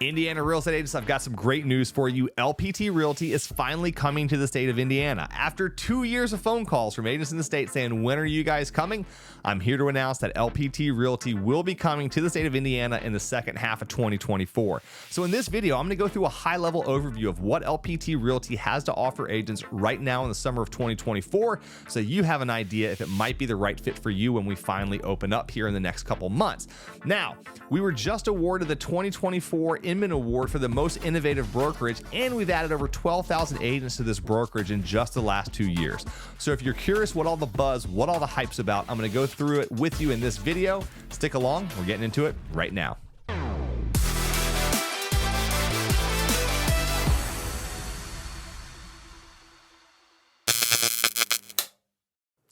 Indiana real estate agents, I've got some great news for you. LPT Realty is finally coming to the state of Indiana. After 2 years of phone calls from agents in the state saying, when are you guys coming? I'm here to announce that LPT Realty will be coming to the state of Indiana in the second half of 2024. So in this video, I'm going to go through a high-level overview of what LPT Realty has to offer agents right now in the summer of 2024, so you have an idea if it might be the right fit for you when we finally open up here in the next couple months. Now, we were just awarded the 2024 Inman Award for the most innovative brokerage, and we've added over 12,000 agents to this brokerage in just the last 2 years. So if you're curious what all the buzz, what all the hype's about, I'm going to go through it with you in this video. Stick along. We're getting into it right now.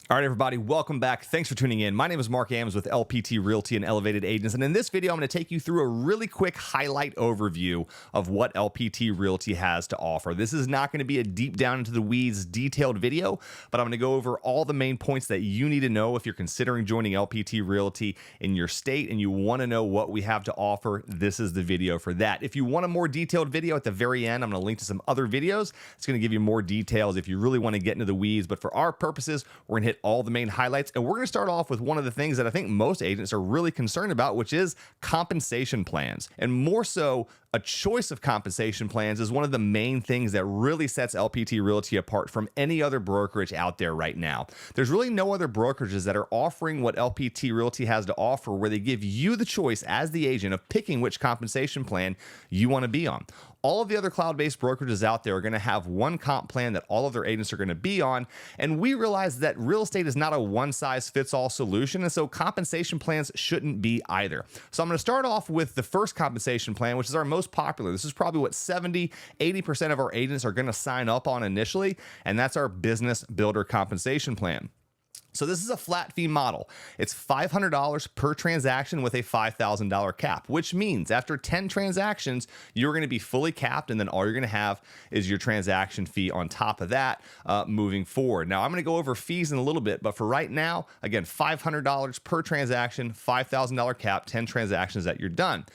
All right, everybody, welcome back. Thanks for tuning in. My name is Marc AJ with LPT Realty and Elevated Agents. And in this video, I'm going to take you through a really quick highlight overview of what LPT Realty has to offer. This is not going to be a deep down into the weeds detailed video, but I'm going to go over all the main points that you need to know if you're considering joining LPT Realty in your state and you want to know what we have to offer. This is the video for that. If you want a more detailed video at the very end, I'm going to link to some other videos. It's going to give you more details if you really want to get into the weeds. But for our purposes, we're going to hit all the main highlights, and we're going to start off with one of the things that I think most agents are really concerned about, which is compensation plans. And more so, a choice of compensation plans is one of the main things that really sets LPT Realty apart from any other brokerage out there right now. There's really no other brokerages that are offering what LPT Realty has to offer, where they give you the choice as the agent of picking which compensation plan you want to be on. All of the other cloud-based brokerages out there are going to have one comp plan that all of their agents are going to be on, and we realize that real estate is not a one-size-fits-all solution, and so compensation plans shouldn't be either. So I'm going to start off with the first compensation plan, which is our most popular. This is probably what 70-80% of our agents are going to sign up on initially, and that's our Business Builder Compensation Plan. So this is a flat fee model. It's $500 per transaction with a $5,000 cap, which means after 10 transactions, you're going to be fully capped, and then all you're going to have is your transaction fee on top of that moving forward. Now, I'm going to go over fees in a little bit, but for right now, again, $500 per transaction, $5,000 cap, 10 transactions that you're done.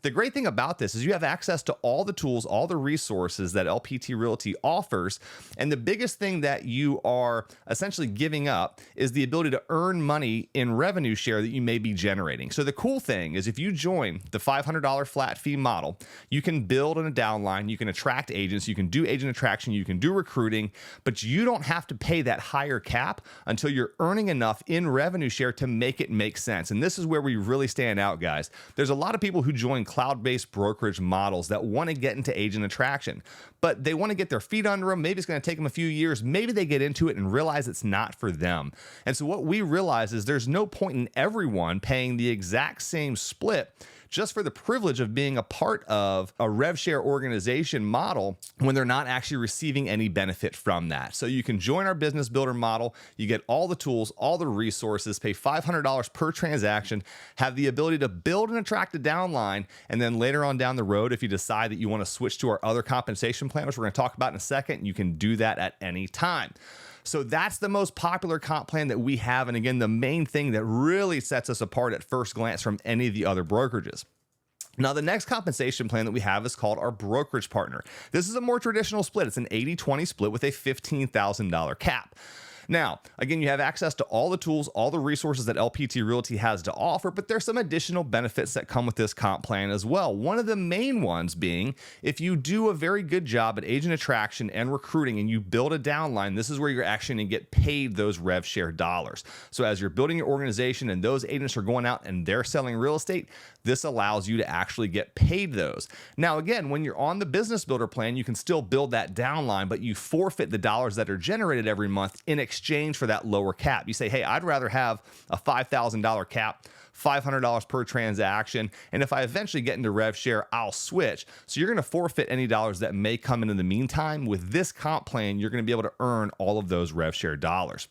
The great thing about this is you have access to all the tools, all the resources that LPT Realty offers, and the biggest thing that you are essentially giving up is the ability to earn money in revenue share that you may be generating. So the cool thing is if you join the $500 flat fee model, you can build on a downline, you can attract agents, you can do agent attraction, you can do recruiting, but you don't have to pay that higher cap until you're earning enough in revenue share to make it make sense. And this is where we really stand out, guys. There's a lot of people who join cloud-based brokerage models that want to get into agent attraction, but they want to get their feet under them. Maybe it's going to take them a few years. Maybe they get into it and realize it's not for them. And so what we realize is there's no point in everyone paying the exact same split just for the privilege of being a part of a Rev Share organization model when they're not actually receiving any benefit from that. So you can join our business builder model, you get all the tools, all the resources, pay $500 per transaction, have the ability to build and attract a downline, and then later on down the road, if you decide that you want to switch to our other compensation plan, which we're going to talk about in a second, you can do that at any time. So that's the most popular comp plan that we have. And again, the main thing that really sets us apart at first glance from any of the other brokerages. Now, the next compensation plan that we have is called our brokerage partner. This is a more traditional split. It's an 80-20 split with a $15,000 cap. Now, again, you have access to all the tools, all the resources that LPT Realty has to offer, but there's some additional benefits that come with this comp plan as well. One of the main ones being, if you do a very good job at agent attraction and recruiting and you build a downline, this is where you're actually going to get paid those Rev Share dollars. So as you're building your organization and those agents are going out and they're selling real estate, this allows you to actually get paid those. Now, again, when you're on the business builder plan, you can still build that downline, but you forfeit the dollars that are generated every month in exchange for that lower cap. You say, hey, I'd rather have a $5,000 cap, $500 per transaction, and if I eventually get into Rev Share, I'll switch. So you're going to forfeit any dollars that may come in the meantime. With this comp plan, you're going to be able to earn all of those Rev Share dollars.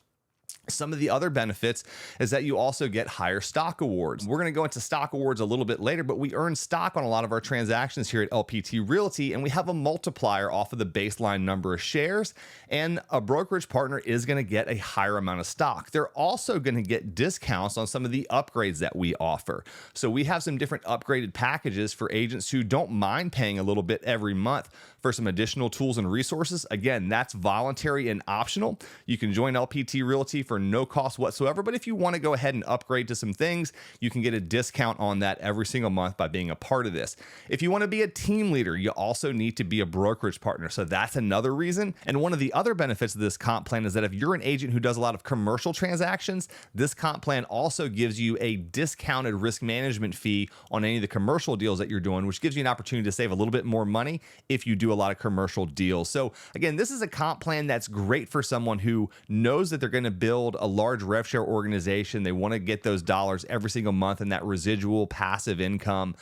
Some of the other benefits is that you also get higher stock awards. We're going to go into stock awards a little bit later, but we earn stock on a lot of our transactions here at LPT Realty, and we have a multiplier off of the baseline number of shares, and a brokerage partner is going to get a higher amount of stock. They're also going to get discounts on some of the upgrades that we offer. So we have some different upgraded packages for agents who don't mind paying a little bit every month for some additional tools and resources. Again, that's voluntary and optional. You can join LPT Realty for no cost whatsoever, but if you want to go ahead and upgrade to some things, you can get a discount on that every single month by being a part of this. If you want to be a team leader, you also need to be a brokerage partner, so that's another reason. And one of the other benefits of this comp plan is that if you're an agent who does a lot of commercial transactions, this comp plan also gives you a discounted risk management fee on any of the commercial deals that you're doing, which gives you an opportunity to save a little bit more money if you do a lot of commercial deals. So again, this is a comp plan that's great for someone who knows that they're going to build a large Rev Share organization. They want to get those dollars every single month and that residual passive income.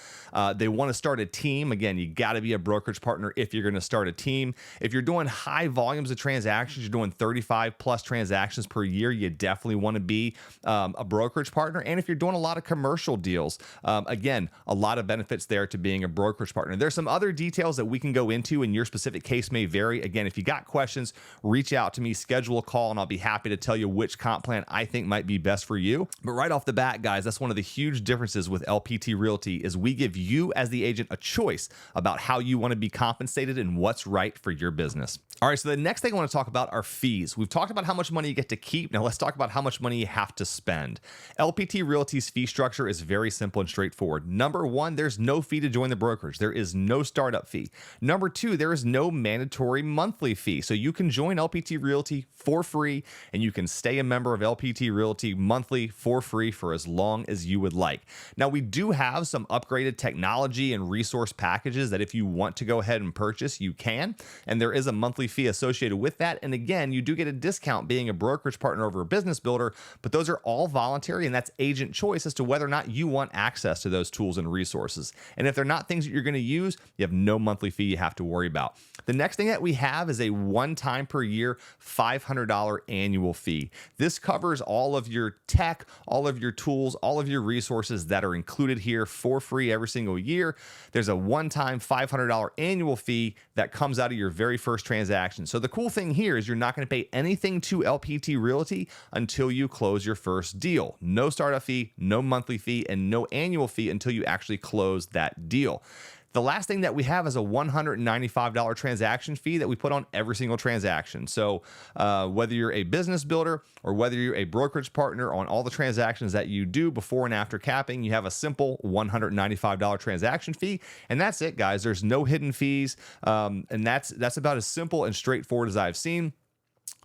They want to start a team. Again, you got to be a brokerage partner if you're going to start a team. If you're doing high volumes of transactions, you're doing 35 plus transactions per year, you definitely want to be a brokerage partner. And if you're doing a lot of commercial deals, again, a lot of benefits there to being a brokerage partner. There's some other details that we can go into, and your specific case may vary. Again, if you got questions, reach out to me, schedule a call, and I'll be happy to tell you which comp plan I think might be best for you. But right off the bat, guys, that's one of the huge differences with LPT Realty is we give you as the agent a choice about how you want to be compensated and what's right for your business. All right, so the next thing I want to talk about are fees. We've talked about how much money you get to keep. Now let's talk about how much money you have to spend. LPT Realty's fee structure is very simple and straightforward. Number one, there's no fee to join the brokerage. There is no startup fee. Number two, there is no mandatory monthly fee. So you can join LPT Realty for free, and you can stay a member of LPT Realty monthly for free for as long as you would like. Now, we do have some upgraded technology and resource packages that if you want to go ahead and purchase, you can. And there is a monthly fee associated with that. And again, you do get a discount being a brokerage partner over a business builder, but those are all voluntary, and that's agent choice as to whether or not you want access to those tools and resources. And if they're not things that you're going to use, you have no monthly fee you have to worry about. The next thing that we have is a one-time per year $500 annual fee. This covers all of your tech, all of your tools, all of your resources that are included here for free every single year. There's a one-time $500 annual fee that comes out of your very first transaction. So the cool thing here is you're not going to pay anything to LPT Realty until you close your first deal. No startup fee, no monthly fee, and no annual fee until you actually close that deal. The last thing that we have is a $195 transaction fee that we put on every single transaction. So whether you're a business builder or whether you're a brokerage partner, on all the transactions that you do before and after capping, you have a simple $195 transaction fee. And that's it, guys. There's no hidden fees. And that's about as simple and straightforward as I've seen.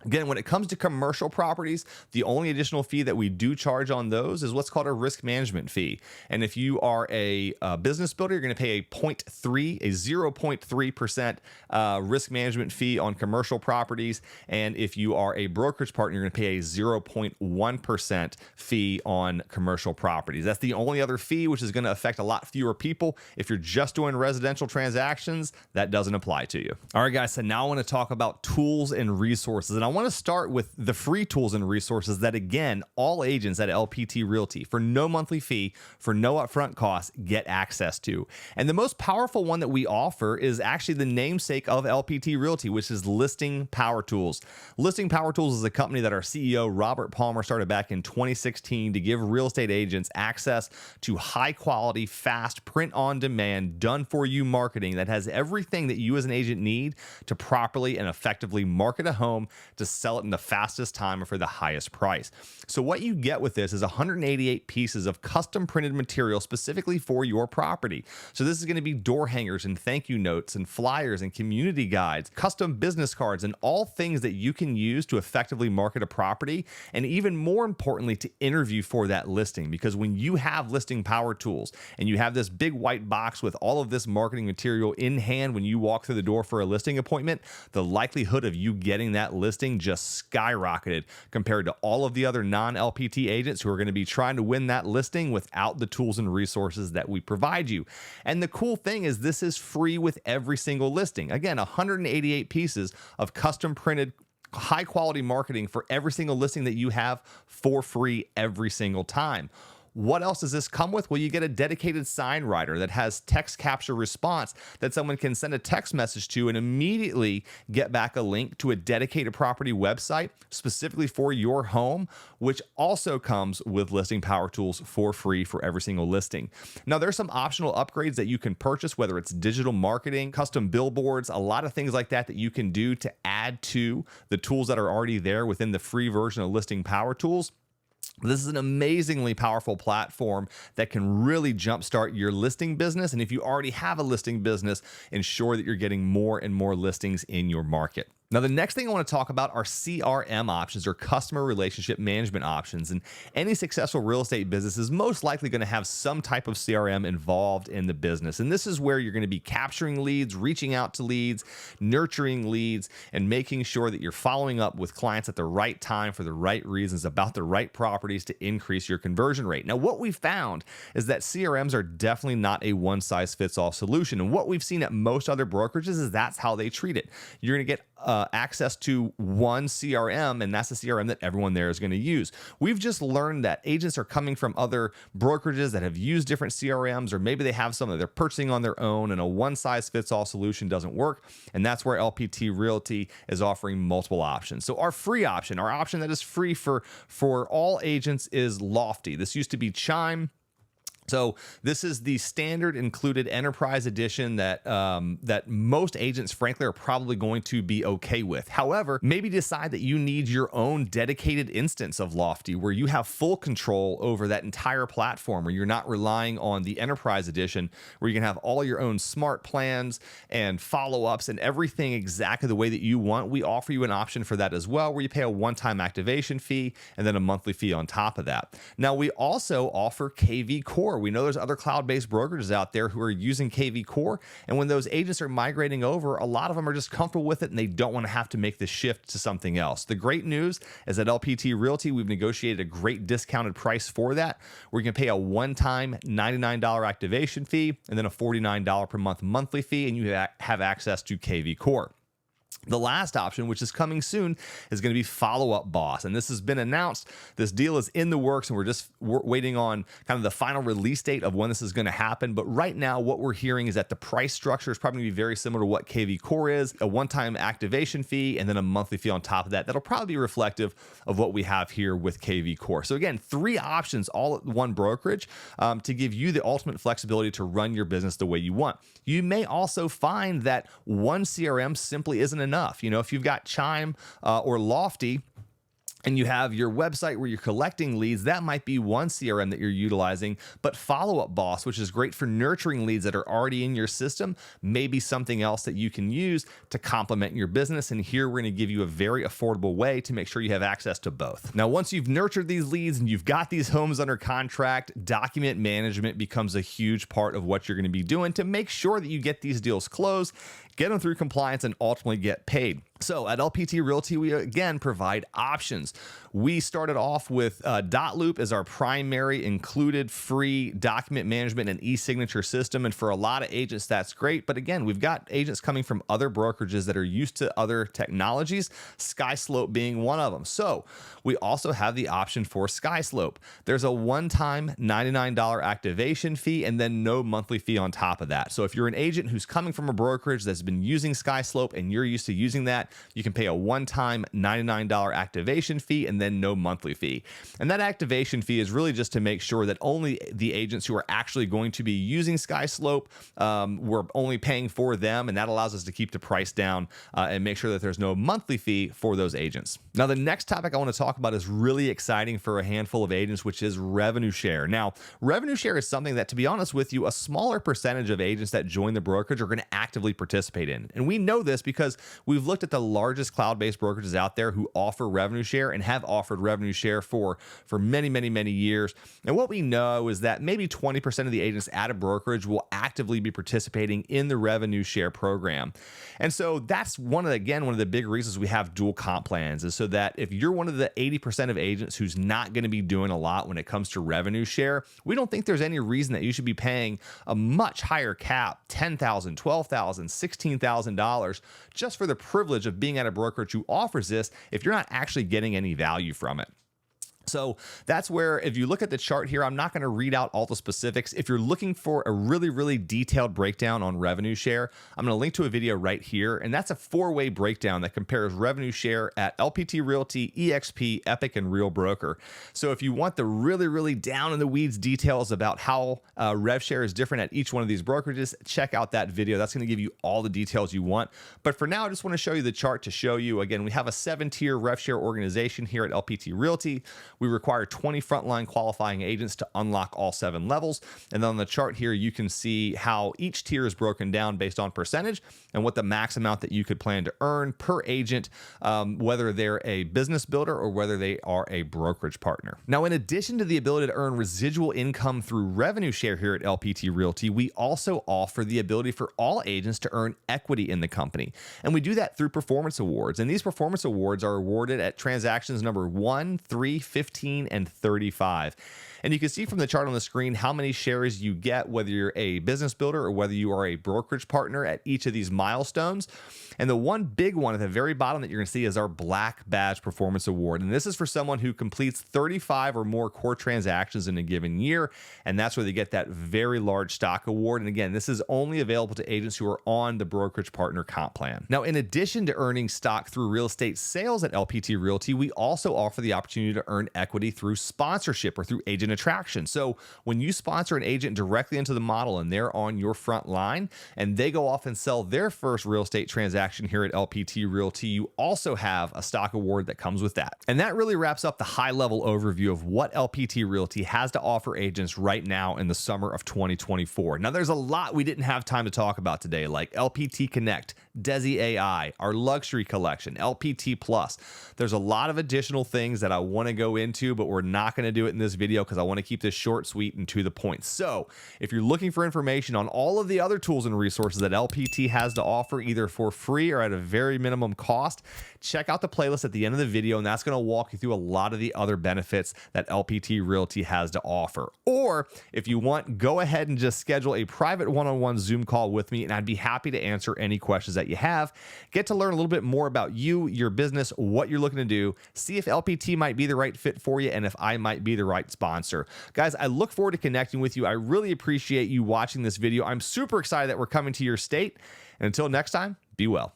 Again, when it comes to commercial properties, the only additional fee that we do charge on those is what's called a risk management fee. And if you are a business builder, you're going to pay a 0.3% risk management fee on commercial properties. And if you are a brokerage partner, you're going to pay a 0.1% fee on commercial properties. That's the only other fee, which is going to affect a lot fewer people. If you're just doing residential transactions, that doesn't apply to you. All right, guys, so now I want to talk about tools and resources. And I want to start with the free tools and resources that, again, all agents at LPT Realty, for no monthly fee, for no upfront costs, get access to. And the most powerful one that we offer is actually the namesake of LPT Realty, which is Listing Power Tools. Listing Power Tools is a company that our CEO, Robert Palmer, started back in 2016 to give real estate agents access to high quality, fast, print on demand, done for you marketing that has everything that you as an agent need to properly and effectively market a home, to sell it in the fastest time and for the highest price. So what you get with this is 188 pieces of custom printed material specifically for your property. So this is going to be door hangers and thank you notes and flyers and community guides, custom business cards, and all things that you can use to effectively market a property, and even more importantly, to interview for that listing. Because when you have Listing Power Tools and you have this big white box with all of this marketing material in hand when you walk through the door for a listing appointment, the likelihood of you getting that listing just skyrocketed compared to all of the other non-LPT agents who are going to be trying to win that listing without the tools and resources that we provide you. And the cool thing is this is free with every single listing. Again, 188 pieces of custom printed high quality marketing for every single listing that you have for free every single time. What else does this come with? Well, you get a dedicated sign writer that has text capture response that someone can send a text message to and immediately get back a link to a dedicated property website specifically for your home, which also comes with listing power tools for free for every single listing. Now, there's some optional upgrades that you can purchase, whether it's digital marketing, custom billboards, a lot of things like that you can do to add to the tools that are already there within the free version of listing power tools. This is an amazingly powerful platform that can really jumpstart your listing business. And if you already have a listing business, ensure that you're getting more and more listings in your market. Now, the next thing I want to talk about are CRM options, or customer relationship management options. And any successful real estate business is most likely going to have some type of CRM involved in the business. And this is where you're going to be capturing leads, reaching out to leads, nurturing leads, and making sure that you're following up with clients at the right time for the right reasons about the right properties to increase your conversion rate. Now, what we found is that CRMs are definitely not a one-size-fits-all solution. And what we've seen at most other brokerages is that's how they treat it. You're going to get access to one CRM, and that's the CRM that everyone there is going to use. We've just learned that agents are coming from other brokerages that have used different CRMs, or maybe they have some that they're purchasing on their own, and a one-size-fits-all solution doesn't work. And that's where LPT Realty is offering multiple options. So our free option, our option that is free for all agents, is Lofty. This used to be Chime. So this is the standard included enterprise edition that most agents, frankly, are probably going to be okay with. However, maybe decide that you need your own dedicated instance of Lofty where you have full control over that entire platform, where you're not relying on the enterprise edition, where you can have all your own smart plans and follow-ups and everything exactly the way that you want. We offer you an option for that as well, where you pay a one-time activation fee and then a monthly fee on top of that. Now, we also offer KV Core. We know there's other cloud-based brokerages out there who are using KV Core, and when those agents are migrating over, a lot of them are just comfortable with it and they don't want to have to make the shift to something else. The great news is that LPT Realty, we've negotiated a great discounted price for that, where you can pay a one-time $99 activation fee and then a $49 per month monthly fee, and you have access to KV Core. The last option, which is coming soon, is going to be Follow-Up Boss. And this has been announced. This deal is in the works, and we're waiting on kind of the final release date of when this is going to happen. But right now, what we're hearing is that the price structure is probably going to be very similar to what KV Core is, a one-time activation fee, and then a monthly fee on top of that. That'll probably be reflective of what we have here with KV Core. So again, 3 options all at one brokerage to give you the ultimate flexibility to run your business the way you want. You may also find that one CRM simply isn't enough. You know, if you've got Chime or Lofty, and you have your website where you're collecting leads, that might be one CRM that you're utilizing. But Follow-Up Boss, which is great for nurturing leads that are already in your system, may be something else that you can use to complement your business. And here we're going to give you a very affordable way to make sure you have access to both. Now, once you've nurtured these leads and you've got these homes under contract, document management becomes a huge part of what you're going to be doing to make sure that you get these deals closed, get them through compliance, and ultimately get paid. So at LPT Realty, we again provide options. We started off with Dotloop as our primary included free document management and e-signature system. And for a lot of agents, that's great. But again, we've got agents coming from other brokerages that are used to other technologies, SkySlope being one of them. So we also have the option for SkySlope. There's a one-time $99 activation fee and then no monthly fee on top of that. So if you're an agent who's coming from a brokerage that's been using SkySlope and you're used to using that, you can pay a one-time $99 activation fee and then no monthly fee. And that activation fee is really just to make sure that only the agents who are actually going to be using SkySlope, we're only paying for them, and that allows us to keep the price down and make sure that there's no monthly fee for those agents. Now, the next topic I want to talk about is really exciting for a handful of agents, which is revenue share. Now, revenue share is something that, to be honest with you, a smaller percentage of agents that join the brokerage are going to actively participate in. And we know this because we've looked at the largest cloud-based brokerages out there who offer revenue share and have offered revenue share for many years. And what we know is that maybe 20% of the agents at a brokerage will actively be participating in the revenue share program. And so that's one of the big reasons we have dual comp plans, is so that if you're one of the 80% of agents who's not going to be doing a lot when it comes to revenue share, we don't think there's any reason that you should be paying a much higher cap, $10,000, $12,000, $16,000, just for the privilege privilege of being at a brokerage who offers this if you're not actually getting any value from it. So that's where, if you look at the chart here, I'm not going to read out all the specifics. If you're looking for a really, really detailed breakdown on revenue share, I'm going to link to a video right here. And that's a 4-way breakdown that compares revenue share at LPT Realty, EXP, Epic, and Real Broker. So if you want the really, really down in the weeds details about how Rev Share is different at each one of these brokerages, check out that video. That's going to give you all the details you want. But for now, I just want to show you the chart to show you, again, we have a 7-tier Rev Share organization here at LPT Realty. We require 20 frontline qualifying agents to unlock all 7 levels. And then on the chart here, you can see how each tier is broken down based on percentage and what the max amount that you could plan to earn per agent, whether they're a business builder or whether they are a brokerage partner. Now, in addition to the ability to earn residual income through revenue share here at LPT Realty, we also offer the ability for all agents to earn equity in the company. And we do that through performance awards. And these performance awards are awarded at transactions number 1, 3, 15, and 35. And you can see from the chart on the screen how many shares you get, whether you're a business builder or whether you are a brokerage partner at each of these milestones. And the one big one at the very bottom that you're going to see is our Black Badge Performance Award. And this is for someone who completes 35 or more core transactions in a given year. And that's where they get that very large stock award. And again, this is only available to agents who are on the brokerage partner comp plan. Now, in addition to earning stock through real estate sales at LPT Realty, we also offer the opportunity to earn equity through sponsorship or through agent attraction. So when you sponsor an agent directly into the model and they're on your front line and they go off and sell their first real estate transaction here at LPT Realty, you also have a stock award that comes with that. And that really wraps up the high level overview of what LPT Realty has to offer agents right now in the summer of 2024. Now, there's a lot we didn't have time to talk about today, like LPT Connect, Desi AI, our luxury collection, LPT Plus. There's a lot of additional things that I want to go into, but we're not going to do it in this video because I want to keep this short, sweet, and to the point. So if you're looking for information on all of the other tools and resources that LPT has to offer, either for free or at a very minimum cost, check out the playlist at the end of the video, and that's going to walk you through a lot of the other benefits that LPT Realty has to offer. Or if you want, go ahead and just schedule a private one-on-one Zoom call with me, and I'd be happy to answer any questions that you have. Get to learn a little bit more about you, your business, what you're looking to do, see if LPT might be the right fit for you, and if I might be the right sponsor. Guys, I look forward to connecting with you. I really appreciate you watching this video. I'm super excited that we're coming to your state. And until next time, be well.